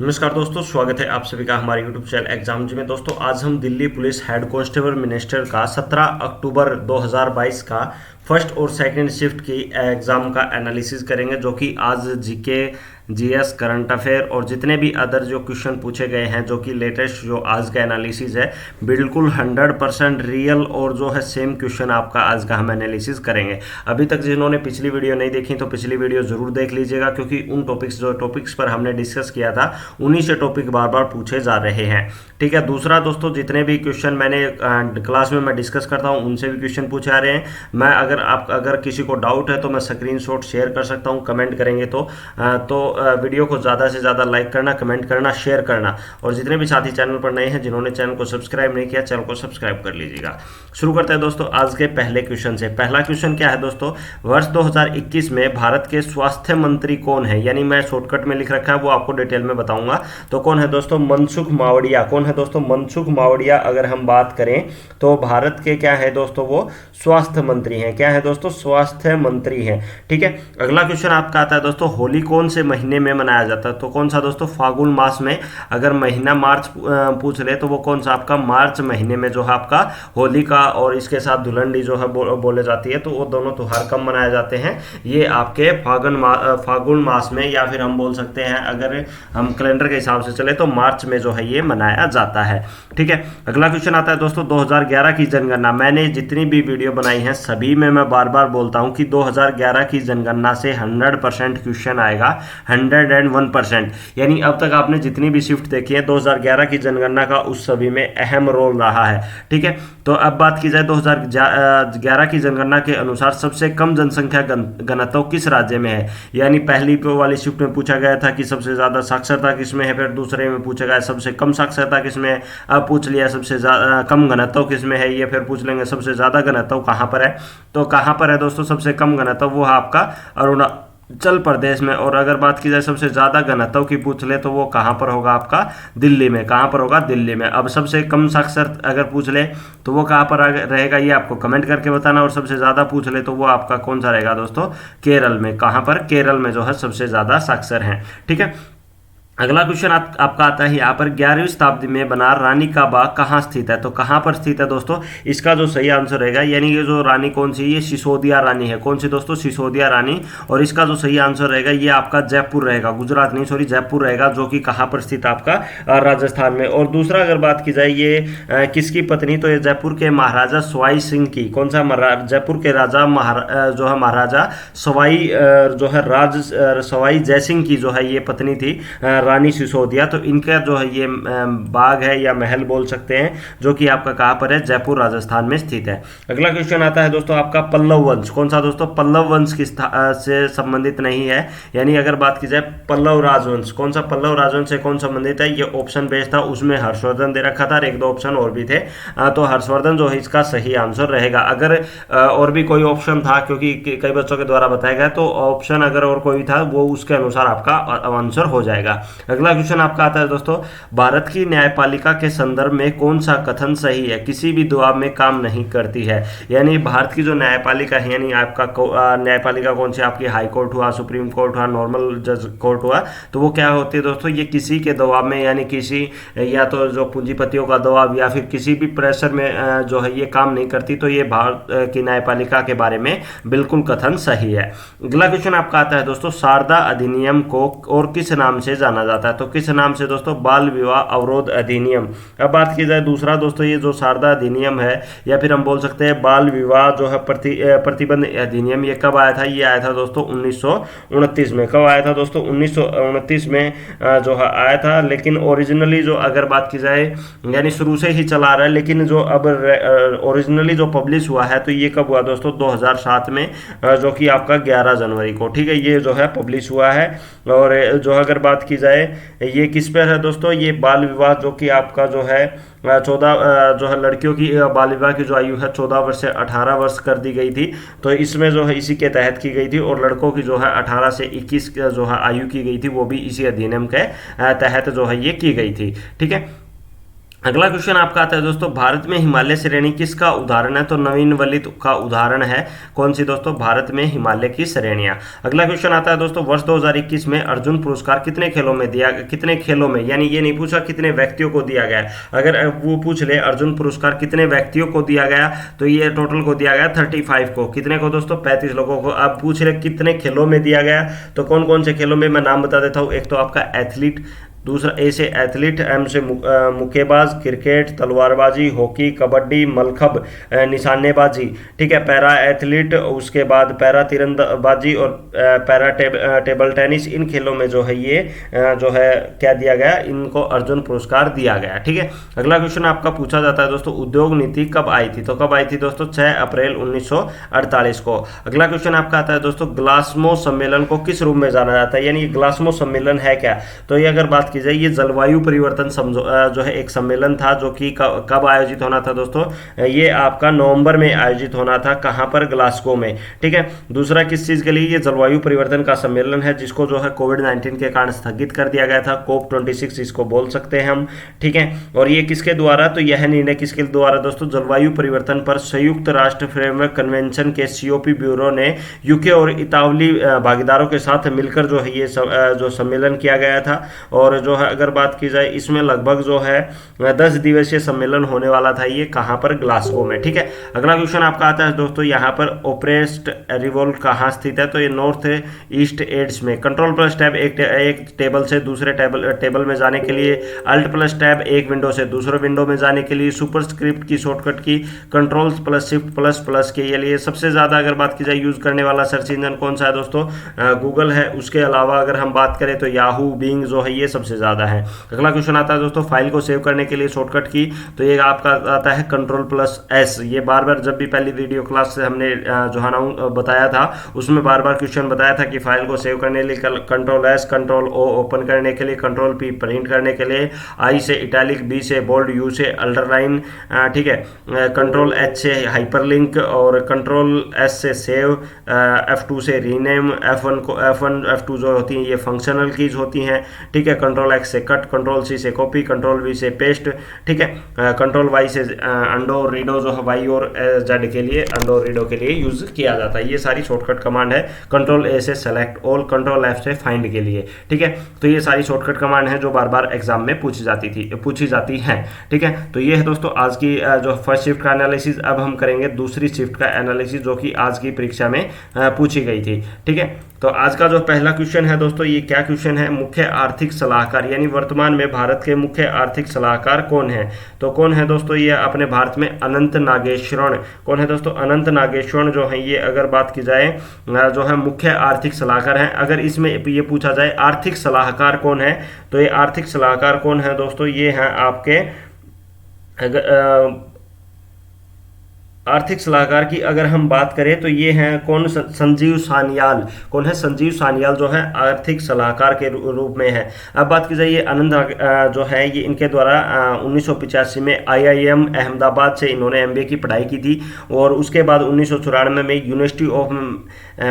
नमस्कार दोस्तों, स्वागत है आप सभी का हमारे यूट्यूब चैनल एग्जाम जी में। दोस्तों आज हम Delhi police head constable minister का 17 अक्टूबर 2022 का फर्स्ट और सेकंड शिफ्ट की एग्जाम का एनालिसिस करेंगे, जो कि आज जीके, जीएस, करंट अफेयर और जितने भी अदर जो क्वेश्चन पूछे गए हैं, जो कि लेटेस्ट जो आज का एनालिसिस है, बिल्कुल 100% रियल और जो है सेम क्वेश्चन आपका आज का हम एनालिसिस करेंगे। अभी तक जिन्होंने पिछली वीडियो नहीं देखी तो पिछली वीडियो जरूर देख लीजिएगा, क्योंकि उन टॉपिक्स पर हमने डिस्कस किया था उन्हीं से टॉपिक बार बार पूछे जा रहे हैं। ठीक है। दूसरा दोस्तों, जितने भी क्वेश्चन मैंने क्लास में मैं डिस्कस करता हूं उनसे भी क्वेश्चन पूछे आ रहे हैं। मैं अगर किसी को डाउट है तो मैं स्क्रीनशॉट शेयर कर सकता हूं, कमेंट करेंगे तो वीडियो को ज़्यादा से ज़्यादा लाइक करना, कमेंट करना, शेयर करना। और जितने भी साथी चैनल पर नए हैं, जिन्होंने चैनल को सब्सक्राइब नहीं किया, चैनल को सब्सक्राइब कर लीजिएगा। शुरू करते हैं दोस्तों आज के पहले क्वेश्चन से। पहला क्वेश्चन क्या है दोस्तों, वर्ष 2021 में भारत के स्वास्थ्य मंत्री कौन है? यानी मैं शॉर्टकट में लिख रखा है, वो आपको डिटेल में बताऊंगा। तो कौन है दोस्तों? मनसुख मावड़िया। कौन है दोस्तों? मनसुख मावड़िया। अगर हम बात करें तो भारत के क्या है दोस्तों, वो स्वास्थ्य मंत्री हैं। क्या है दोस्तों? स्वास्थ्य मंत्री हैं। ठीक है। अगला क्वेश्चन आपका आता है दोस्तों, होली कौन से महीने में मनाया जाता है? तो कौन सा दोस्तों? फागुन मास में। अगर महीना मार्च पूछ ले तो वो कौन सा आपका? मार्च महीने में जो है आपका होली का और इसके साथ धुलंडी जो है बोले जाती है। तो वो दोनों त्योहार कब मनाए जाते हैं? ये आपके फागुन मास में, या फिर हम बोल सकते हैं अगर हम कैलेंडर के हिसाब से चले तो मार्च में जो है ये मनाया जाता है। ठीक है। अगला क्वेश्चन आता है दोस्तों, 2011 की जनगणना। मैंने जितनी भी वीडियो बनाई है सभी में मैं बार बार बोलता हूं कि 2011 की जनगणना से 100% क्वेश्चन आएगा, 101%। यानी अब तक आपने जितनी भी शिफ्ट देखी है 2011 की जनगणना का उस सभी में अहम रोल रहा है। ठीक है। तो अब बात की जाए 2011 की जनगणना के अनुसार सबसे कम जनसंख्या घनत्व किस राज्य में है? यानी पहली वाली शिफ्ट में पूछा गया था कि सबसे ज्यादा साक्षरता किसमें है, फिर दूसरे में पूछा गया सबसे कम साक्षरता किसमें है, अब पूछ लिया सबसे कम घनत्व किसमें है, ये फिर पूछ लेंगे सबसे ज्यादा घनत्व कहाँ पर है। तो कहाँ पर है दोस्तों सबसे कम घनत्व? वो है आपका अरुणाचल प्रदेश में। और अगर बात की जाए सबसे ज्यादा घनत्व की पूछ ले तो वो कहाँ पर होगा आपका? दिल्ली में। कहाँ पर होगा? दिल्ली में। अब सबसे कम साक्षर अगर पूछ ले तो वो कहाँ पर रहेगा, ये आपको कमेंट करके बताना। और सबसे ज्यादा पूछ ले तो वो आपका कौन सा रहेगा दोस्तों? केरल में। कहाँ पर? केरल में जो है सबसे ज्यादा साक्षर हैं। ठीक है। अगला क्वेश्चन आपका आता है यहाँ पर, 11वीं शताब्दी में बना रानी का बाग कहाँ स्थित है? तो कहाँ पर स्थित है दोस्तों? इसका जो सही आंसर रहेगा, यानी ये जो रानी कौन सी, ये सिसोदिया रानी है। कौन सी दोस्तों? सिसोदिया रानी। और इसका जो सही आंसर रहेगा ये आपका जयपुर रहेगा, गुजरात नहीं, सॉरी, जयपुर रहेगा, जो कि कहाँ पर स्थित आपका? राजस्थान में। और दूसरा अगर बात की जाए ये किसकी पत्नी, तो ये जयपुर के महाराजा सवाई सिंह की। कौन सा? जयपुर के राजा जो है महाराजा सवाई जो है सवाई जयसिंह की जो है ये पत्नी थी, रानी सिसोदिया। तो इनका जो है ये बाग है या महल बोल सकते हैं, जो कि आपका कहां पर है? जयपुर राजस्थान में स्थित है। अगला क्वेश्चन आता है दोस्तों आपका, पल्लव वंश। कौन सा दोस्तों? पल्लव वंश से संबंधित नहीं है। यानी अगर बात की जाए पल्लव राजवंश, कौन सा? पल्लव राजवंश से कौन संबंधित है? ये ऑप्शन बेस्ड था, उसमें हर्षवर्धन दे रखा था और एक दो ऑप्शन और भी थे। तो हर्षवर्धन जो है इसका सही आंसर रहेगा। अगर और भी कोई ऑप्शन था, क्योंकि कई बच्चों के द्वारा बताया गया, तो ऑप्शन अगर और कोई था वो उसके अनुसार आपका आंसर हो जाएगा। अगला क्वेश्चन आपका आता है दोस्तों, भारत की न्यायपालिका के संदर्भ में कौन सा कथन सही है? किसी भी दबाव में काम नहीं करती है। यानी भारत की जो न्यायपालिका है, यानी आपका न्यायपालिका कौन सी? आपकी हाई कोर्ट हुआ, सुप्रीम कोर्ट हुआ, नॉर्मल जज कोर्ट हुआ, तो वो क्या होती है दोस्तों? ये किसी के दबाव में, यानी किसी या तो जो पूंजीपतियों का दबाव या फिर किसी भी प्रेशर में जो है ये काम नहीं करती। तो ये भारत की न्यायपालिका के बारे में बिल्कुल कथन सही है। अगला क्वेश्चन आपका आता है दोस्तों, शारदा अधिनियम को और किस नाम से जाना जाता है? तो किस नाम से दोस्तों? बाल विवाह अवरोध अधिनियम। अब बात की जाए दूसरा दोस्तों, ये जो शारदा अधिनियम है या फिर हम बोल सकते हैं बाल विवाह जो है प्रतिबंध अधिनियम, ये कब आया था? ये आया था दोस्तों 1929 में। कब आया था दोस्तों? 1929 में जो है आया था। लेकिन ओरिजिनली जो अगर बात की जाए, यानी शुरू से ही चला रहा है, लेकिन जो अब ओरिजिनली जो पब्लिश हुआ है तो ये कब हुआ दोस्तों? 2007 में, जो कि आपका 11 जनवरी को। ठीक है। ये जो है पब्लिश हुआ है। और जो अगर बात की जाए ये किस पर है दोस्तों? ये बाल विवाह, जो कि आपका जो है 14 जो है लड़कियों की बाल विवाह की जो आयु है 14 वर्ष से 18 वर्ष कर दी गई थी। तो इसमें जो है इसी के तहत की गई थी। और लड़कों की जो है 18 से 21 जो है आयु की गई थी, वो भी इसी अधिनियम के तहत जो है ये की गई थी। ठीक है। अगला क्वेश्चन आपका आता है दोस्तों, भारत में हिमालय श्रेणी किसका उदाहरण है? तो नवीन वलित का उदाहरण है। कौन सी दोस्तों? भारत में हिमालय की श्रेणियां। अगला क्वेश्चन आता है दोस्तों, वर्ष 2021 में अर्जुन पुरस्कार कितने खेलों में दिया, कितने खेलों में, यानी ये नहीं पूछा कितने व्यक्तियों को दिया गया। अगर वो पूछ ले अर्जुन पुरस्कार कितने व्यक्तियों को दिया गया, तो ये टोटल को दिया गया 35 को। कितने को दोस्तों? 35 लोगों को। अब पूछ रहे कितने खेलों में दिया गया, तो कौन कौन से खेलों में, मैं नाम बता देता हूँ। एक तो आपका एथलीट, दूसरा ए से एथलीट, एम से मुक्केबाज, क्रिकेट, तलवारबाजी, हॉकी, कबड्डी, मलखब, निशानेबाजी, ठीक है, पैरा एथलीट, उसके बाद पैरा तीरंदाबाजी और पैरा टेबल टेनिस। इन खेलों में जो है ये जो है क्या दिया गया, इनको अर्जुन पुरस्कार दिया गया। ठीक है। अगला क्वेश्चन आपका पूछा जाता है दोस्तों, उद्योग नीति कब आई थी? तो कब आई थी दोस्तों? 6 अप्रैल 1948 को। अगला क्वेश्चन आपका आता है दोस्तों, ग्लासगो सम्मेलन को किस रूप में जाना जाता है, यानी ये ग्लासगो सम्मेलन है क्या? तो ये अगर बात की जाए, ये जलवायु परिवर्तन जो है एक सम्मेलन था, जो कि कब आयोजित होना था दोस्तों? ये आपका नवंबर में आयोजित होना था। कहां पर? ग्लासगो में। ठीक है। दूसरा किस चीज के लिए? ये जलवायु परिवर्तन का सम्मेलन है, जिसको जो है कोविड-19 के कारण स्थगित कर दिया गया था। COP26 इसको बोल सकते हैं हम। ठीक है। और ये किसके द्वारा? तो यह निर्णय किसके द्वारा दोस्तों? जलवायु परिवर्तन पर संयुक्त राष्ट्र फ्रेमवर्क कन्वेंशन के COP ब्यूरो ने यूके और इतालवी भागीदारों के साथ मिलकर जो है ये जो सम्मेलन किया गया था। और जो है अगर बात की जाए, इसमें लगभग जो है 10 दिवसीय सम्मेलन होने वाला था। ये कहां पर? ग्लासगो में। ठीक है। अगला क्वेश्चन आपका आता है दोस्तों, यहाँ पर ओप्रेस्ट रिवोल्व कहाँ स्थित है? तो ये नॉर्थ ईस्ट एड्स में। कंट्रोल प्लस टैब एक टेबल से दूसरे टेबल में जाने के लिए, अल्ट प्लस टैब एक विंडो से दूसरे विंडो में जाने के लिए, सुपरस्क्रिप्ट की शॉर्टकट की, control plus shift plus plus के लिए। सबसे ज्यादा अगर बात की जाए यूज करने वाला सर्च इंजन कौन सा है दोस्तों? गूगल है। उसके अलावा अगर हम बात करें तो याहू, बिंग जो है ये सबसे ज्यादा है। अगला क्वेश्चन आता है दोस्तों, फाइल को सेव करने के लिए शॉर्टकट की, तो ये आपका आता है कंट्रोल प्लस एस। ये बार बार जब भी पहली वीडियो क्लास से हमने जो है ना बताया था, उसमें बार बार क्वेश्चन बताया था कि फाइल को सेव करने के लिए control S, control O open करने के लिए, कंट्रोल पी प्रिंट करने के लिए, आई से इटैलिक, बी से बोल्ड, यू से अंडरलाइन, ठीक है, कंट्रोल एच से हाइपरलिंक और कंट्रोल एस से सेव, F2 से रीनेम, F1 F2 जो होती हैं ये फंक्शनल कीज होती हैं। ठीक है। कंट्रोल एक्स से कट, कंट्रोल सी से कॉपी, कंट्रोल वी से पेस्ट। ठीक है। कंट्रोल वाई से अंडो रीडो जो है वाई और जेड के लिए, अंडो रीडो के लिए यूज किया जाता है। ये सारी शॉर्टकट कमांड है। कंट्रोल ए से सेलेक्ट ऑल, कंट्रोल एफ से फाइंड के लिए। ठीक है। तो ये सारी शॉर्टकट कमांड है जो बार बार एग्जाम में पूछी जाती है। ठीक है। तो ये है दोस्तों आज की जो फर्स्ट शिफ्ट का एनालिसिस। अब हम करेंगे दूसरी शिफ्ट का एनालिसिस, जो कि आज की परीक्षा में पूछी गई थी। ठीक है। तो आज का जो पहला क्वेश्चन है दोस्तों, ये क्या क्वेश्चन है? मुख्य आर्थिक सलाहकार, यानी वर्तमान में भारत के मुख्य आर्थिक सलाहकार कौन है? तो कौन है दोस्तों? ये अपने भारत में अनंत नागेश्वरण। कौन है दोस्तों? अनंत नागेश्वरण जो है ये अगर बात की जाए जो है मुख्य आर्थिक सलाहकार हैं। अगर इसमें ये पूछा जाए आर्थिक सलाहकार कौन है, तो ये आर्थिक सलाहकार कौन है दोस्तों? ये हैं आपके आर्थिक सलाहकार की अगर हम बात करें तो ये हैं कौन? संजीव सान्याल। कौन है? संजीव सान्याल जो है आर्थिक सलाहकार के रूप में है। अब बात की जाए, ये आनंद जो है ये इनके द्वारा 1985 में IIM अहमदाबाद से इन्होंने MBA की पढ़ाई की थी। और उसके बाद 1994 में यूनिवर्सिटी ऑफ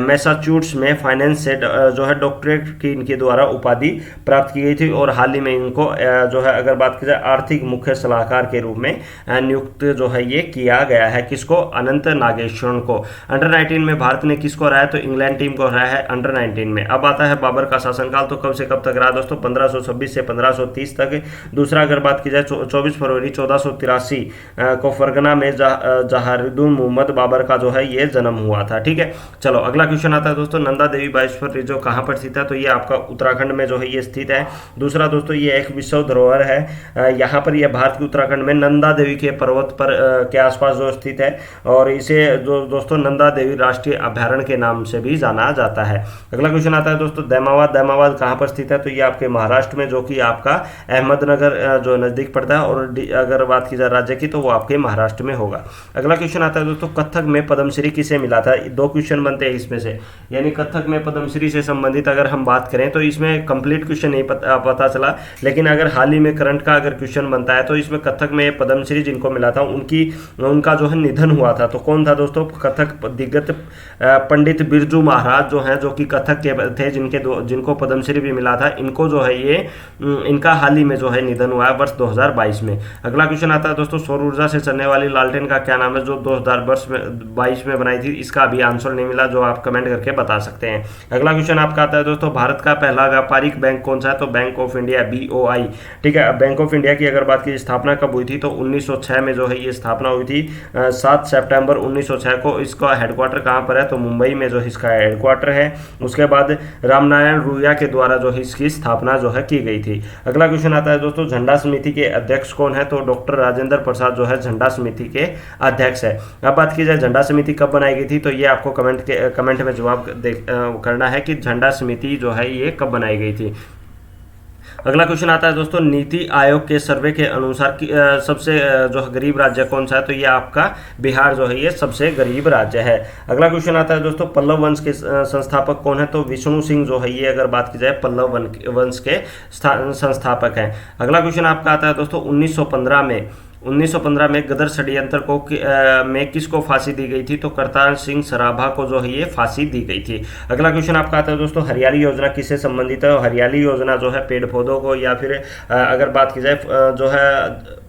मैसाचुसेट्स में फाइनेंस से जो है डॉक्टरेट की इनके द्वारा उपाधि प्राप्त की गई थी। और हाल ही में इनको जो है अगर बात की जाए आर्थिक मुख्य सलाहकार के रूप में नियुक्त जो है ये किया गया है। किसको? अनंत नागेश्वरण को। अंडर 19 में भारत ने किसको हराया? तो इंग्लैंड टीम को हराया है अंडर 19 में। अब आता है बाबर का शासनकाल। तो कब से कब तक रहा दोस्तों? 1526 से 1530 तक। दूसरा अगर बात की जाए 24 फरवरी 1483 को फरगना में जहारुद्दीन मोहम्मद बाबर का जो है ये जन्म हुआ था। ठीक है। चलो अगला क्वेश्चन आता है दोस्तों, नंदा देवी बायोस्फीयर रिजर्व कहाँ पर स्थित है? तो ये आपका उत्तराखंड में जो है ये स्थित है। दूसरा दोस्तों, ये एक विश्व धरोहर है। यहाँ पर यह भारत के उत्तराखंड में नंदा देवी के पर्वत पर के आसपास जो स्थित है। और इसे जो दोस्तों नंदा देवी राष्ट्रीय अभयारण्य के नाम से भी जाना जाता है। अगला क्वेश्चन आता है दोस्तों, दैमाबाद कहाँ पर स्थित है? तो ये आपके महाराष्ट्र में, जो कि आपका अहमदनगर जो नजदीक पड़ता है। और अगर बात की जाए राज्य की, तो वो आपके महाराष्ट्र में होगा। अगला क्वेश्चन आता है दोस्तों, कथक में पद्मश्री किसे मिला था? 2 क्वेश्चन बनते हैं इसमें से, यानी कथक में पद्मश्री से संबंधित अगर हम बात करें तो इसमें कंप्लीट क्वेश्चन नहीं पता चला, लेकिन अगर हाल ही में करंट का अगर क्वेश्चन बनता है तो इसमें कथक में पद्मश्री जिनको मिला था उनका जो है निधन निधन हुआ था। तो कौन था दोस्तों? कथक दिग्गज पंडित बिरजू महाराज जो हैं, जो कि कथक के थे, जिनको पद्मश्री भी मिला था, इनको जो है ये इनका हाल ही में जो है निधन हुआ है वर्ष 2022 में। अगला क्वेश्चन आता है दोस्तों, सौर ऊर्जा से चलने वाली लालटेन का क्या नाम है जो 2022 में बनाई थी? इसका अभी आंसर नहीं मिला, जो आप कमेंट करके बता सकते हैं। अगला क्वेश्चन आपका आता है दोस्तों, भारत का पहला व्यापारिक बैंक कौन सा है? तो बैंक ऑफ इंडिया, BOI। ठीक है, बैंक ऑफ इंडिया की अगर बात की स्थापना कब हुई थी? तो 1906 में जो है ये स्थापना हुई थी, 7 सितंबर 1906 को। इसका हेडक्वार्टर कहाँ पर है? तो मुंबई में जो इसका हेडक्वार्टर है। उसके बाद रामनारायण रुइया के द्वारा जो है इसकी स्थापना जो है की गई थी। अगला क्वेश्चन आता है दोस्तों, झंडा समिति के अध्यक्ष कौन है? तो डॉक्टर राजेंद्र प्रसाद जो है झंडा समिति के अध्यक्ष है। अब बात की जाए झंडा समिति कब बनाई गई थी, तो ये आपको कमेंट में जवाब करना है कि झंडा समिति जो है ये कब बनाई गई थी। अगला क्वेश्चन आता है दोस्तों, नीति आयोग के सर्वे के अनुसार सबसे जो है गरीब राज्य कौन सा है? तो ये आपका बिहार जो है ये सबसे गरीब राज्य है। अगला क्वेश्चन आता है दोस्तों, पल्लव वंश के संस्थापक कौन है? तो विष्णु सिंह जो है ये अगर बात की जाए पल्लव वंश के संस्थापक हैं। अगला क्वेश्चन आपका आता है दोस्तों, 1915 में गदर षड्यंत्र को में किसको फांसी दी गई थी? तो करतार सिंह सराभा को जो है ये फांसी दी गई थी। अगला क्वेश्चन आपका आता है दोस्तों, हरियाली योजना किससे संबंधित है? हरियाली योजना जो है पेड़ पौधों को, या फिर अगर बात की जाए जो है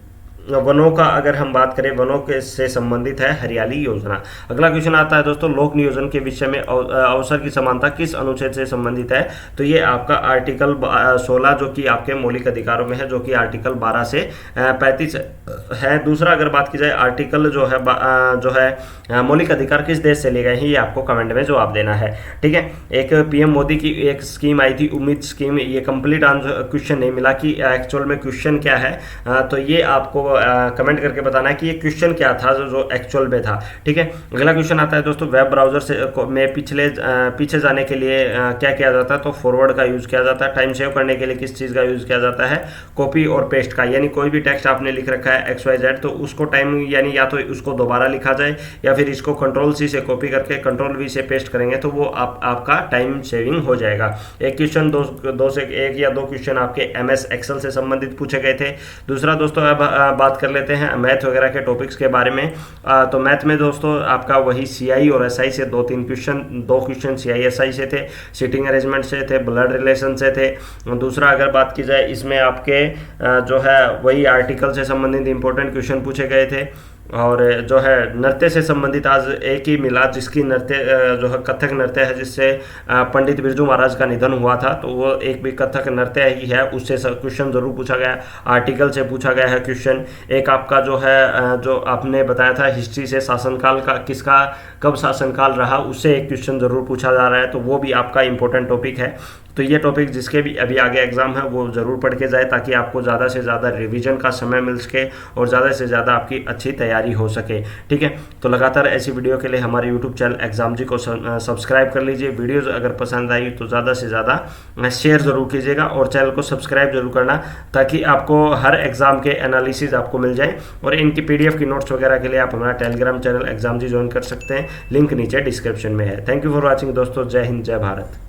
वनों का, अगर हम बात करें वनों के से संबंधित है हरियाली योजना। अगला क्वेश्चन आता है दोस्तों, लोक नियोजन के विषय में अवसर की समानता किस अनुच्छेद से संबंधित है? तो ये आपका आर्टिकल 16 जो कि आपके मौलिक अधिकारों में है, जो कि आर्टिकल 12 से 35 है। दूसरा अगर बात की जाए आर्टिकल जो है मौलिक अधिकार किस देश से लिए गए हैं, ये आपको कमेंट में जवाब देना है। ठीक है, एक PM मोदी की एक स्कीम आई थी, उम्मीद स्कीम। ये कंप्लीट आंसर क्वेश्चन नहीं मिला कि एक्चुअल में क्वेश्चन क्या है, तो ये आपको कमेंट करके बताना है कि ये क्वेश्चन क्या था जो एक्चुअल में था। ठीक है, अगला क्वेश्चन आता है दोस्तों, वेब ब्राउजर से में पीछे जाने के लिए क्या किया जाता है? तो फॉरवर्ड का यूज किया जाता है। टाइम सेव करने के लिए किस चीज़ का यूज किया जाता है? कॉपी और पेस्ट का। यानी कोई भी टेक्स्ट आपने लिख रखा है XYZ, तो उसको टाइम यानी या तो उसको दोबारा लिखा जाए, या फिर इसको Ctrl+C से कॉपी करके Ctrl+V से पेस्ट करेंगे तो वो आपका टाइम सेविंग हो जाएगा। एक क्वेश्चन दो से एक या दो क्वेश्चन आपके MS एक्सेल से संबंधित पूछे गए थे। दूसरा दोस्तों अब बात कर लेते हैं मैथ वगैरह के टॉपिक्स के बारे में। तो मैथ में दोस्तों आपका वही CI और SI से दो क्वेश्चन CI SI से थे, सीटिंग अरेंजमेंट से थे, ब्लड रिलेशन से थे। दूसरा अगर बात की जाए इसमें आपके जो है वही आर्टिकल से संबंधित इंपॉर्टेंट क्वेश्चन पूछे गए थे। और जो है नृत्य से संबंधित आज एक ही मिला, जिसकी नृत्य जो है कथक नृत्य है, जिससे पंडित बिरजू महाराज का निधन हुआ था। तो वो एक भी कथक नृत्य ही है, उससे क्वेश्चन जरूर पूछा गया। आर्टिकल से पूछा गया है क्वेश्चन। एक आपका जो है जो आपने बताया था हिस्ट्री से, शासनकाल का किसका कब शासनकाल रहा, उससे एक क्वेश्चन जरूर पूछा जा रहा है। तो वो भी आपका इंपॉर्टेंट टॉपिक है। तो ये टॉपिक जिसके भी अभी आगे एग्जाम है वो ज़रूर पढ़ के जाए, ताकि आपको ज़्यादा से ज़्यादा रिवीजन का समय मिल सके और ज़्यादा से ज़्यादा आपकी अच्छी तैयारी हो सके। ठीक है, तो लगातार ऐसी वीडियो के लिए हमारे यूट्यूब चैनल एग्जाम जी को सब्सक्राइब कर लीजिए। वीडियोज़ अगर पसंद आई तो ज़्यादा से ज़्यादा शेयर ज़रूर कीजिएगा और चैनल को सब्सक्राइब जरूर करना, ताकि आपको हर एग्ज़ाम के एनालिसिस आपको मिल जाए। और इनकी PDF की नोट्स वगैरह के लिए आप हमारा टेलीग्राम चैनल एग्जाम जी ज्वाइन कर सकते हैं, लिंक नीचे डिस्क्रिप्शन में है। थैंक यू फॉर वॉचिंग दोस्तों। जय हिंद, जय भारत।